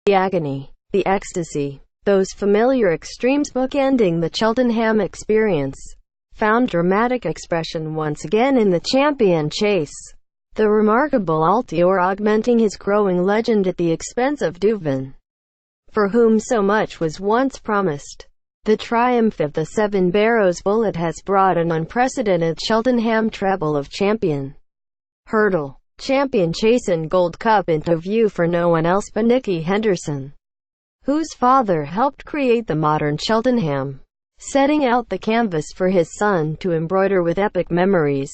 The agony, the ecstasy, those familiar extremes bookending the Cheltenham experience, found dramatic expression once again in the champion chase. The remarkable Altior augmenting his growing legend at the expense of Duvin, for whom so much was once promised. The triumph of the Seven Barrows Bullet has brought an unprecedented Cheltenham treble of champion, hurdle, champion chase and Gold Cup into view for no one else but Nicky Henderson, whose father helped create the modern Cheltenham, setting out the canvas for his son to embroider with epic memories.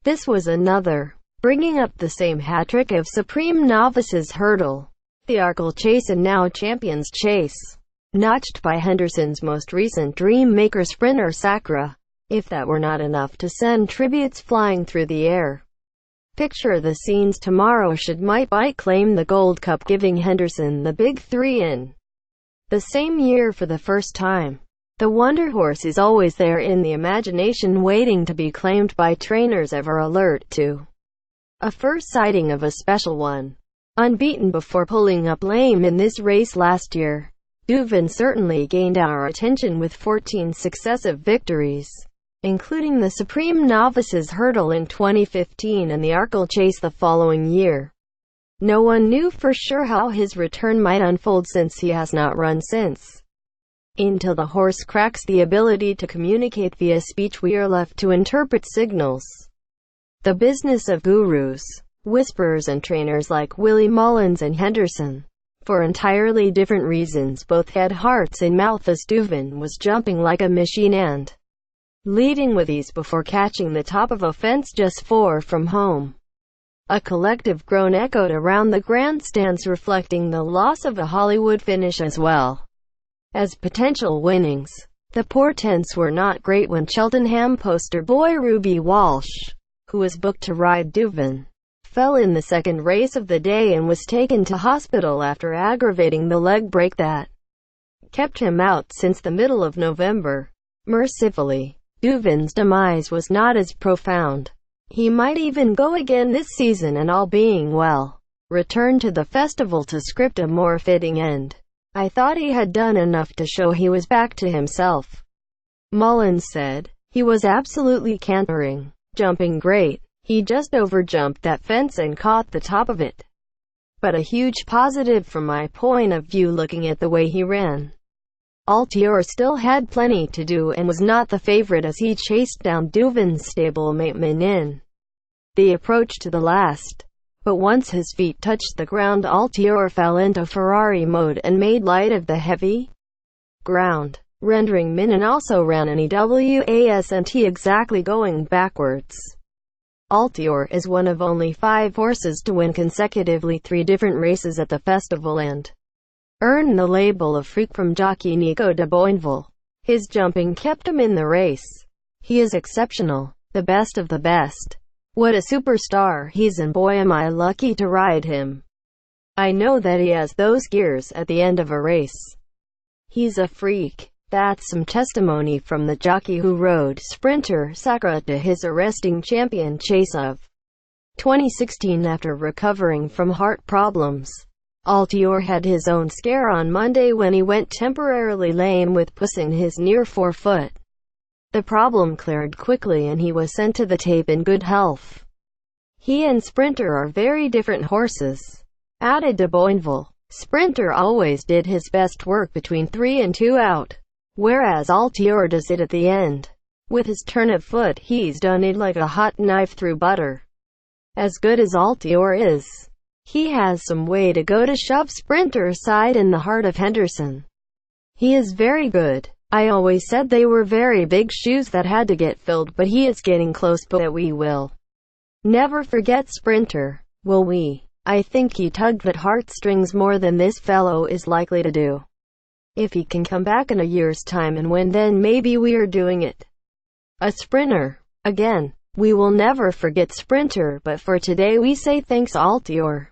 This was another, bringing up the same hat-trick of Supreme Novices Hurdle, the Arkle Chase and now Champions Chase, notched by Henderson's most recent dream maker sprinter Sacra. If that were not enough to send tributes flying through the air, picture the scenes tomorrow should might claim the Gold Cup, giving Henderson the big three in the same year for the first time. The Wonder Horse is always there in the imagination, waiting to be claimed by trainers ever alert to a first sighting of a special one. Unbeaten before pulling up lame in this race last year, Duvin certainly gained our attention with 14 successive victories, including the Supreme Novices Hurdle in 2015 and the Arkle Chase the following year. No one knew for sure how his return might unfold, since he has not run since. Until the horse cracks the ability to communicate via speech, we are left to interpret signals. The business of gurus, whisperers and trainers like Willie Mullins and Henderson. For entirely different reasons, both had hearts in mouth as Duvin was jumping like a machine and leading with ease before catching the top of a fence just 4 from home. A collective groan echoed around the grandstands, reflecting the loss of a Hollywood finish as well as potential winnings. The portents were not great when Cheltenham poster boy Ruby Walsh, who was booked to ride Duvin, fell in the second race of the day and was taken to hospital after aggravating the leg break that kept him out since the middle of November. Mercifully, Duvin's demise was not as profound. He might even go again this season and, all being well, return to the festival to script a more fitting end. I thought he had done enough to show he was back to himself, Mullins said. He was absolutely cantering, jumping great. He just overjumped that fence and caught the top of it. But a huge positive from my point of view looking at the way he ran. Altior still had plenty to do and was not the favorite as he chased down Duvin's stablemate in the approach to the last. But once his feet touched the ground, Altior fell into Ferrari mode and made light of the heavy ground, rendering Minin also ran an EWASNT exactly going backwards. Altior is one of only 5 horses to win consecutively 3 different races at the festival and earn the label of freak from jockey Nico de Boinville. His jumping kept him in the race. He is exceptional, the best of the best. What a superstar he's, and boy am I lucky to ride him. I know that he has those gears at the end of a race. He's a freak. That's some testimony from the jockey who rode sprinter Sacra to his arresting champion chase of 2016 after recovering from heart problems. Altior had his own scare on Monday when he went temporarily lame with pus in his near forefoot. The problem cleared quickly and he was sent to the tape in good health. He and Sprinter are very different horses, added de Boinville. Sprinter always did his best work between 3 and 2 out, whereas Altior does it at the end. With his turn of foot, he's done it like a hot knife through butter. As good as Altior is, he has some way to go to shove Sprinter aside in the heart of Henderson. He is very good. I always said they were very big shoes that had to get filled, but he is getting close. But we will never forget Sprinter, will we? I think he tugged at heartstrings more than this fellow is likely to do. If he can come back in a year's time and win, then maybe we are doing it. A sprinter. Again, we will never forget Sprinter, but for today we say thanks Altior.